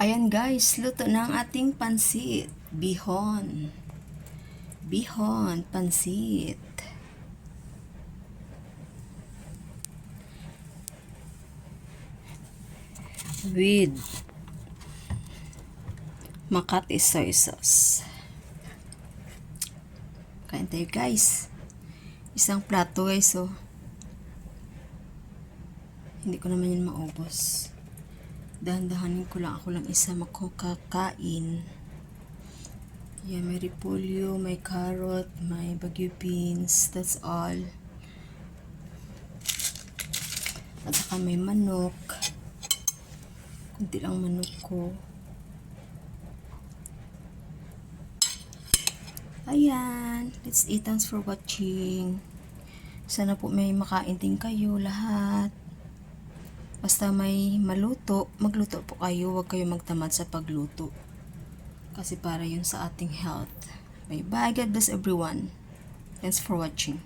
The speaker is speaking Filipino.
Ayan guys, luto na ang ating pansit. Bihon. Bihon, pansit. With Makati soy sauce. Kain tayo guys. Isang plato guys, oh. Hindi ko naman yun maubos. Dahan-dahanin ko lang, ako lang isa makakakain. Yeah, may repolyo, may carrot, may bagyo beans, that's all. At saka may manok. Kunti lang manok ko. Ayan, let's eat. Thanks for watching. Sana po may makain din kayo lahat. Basta may maluto, magluto po kayo. Huwag kayo magtamad sa pagluto. Kasi para yun sa ating health. Bye bye. God bless everyone. Thanks for watching.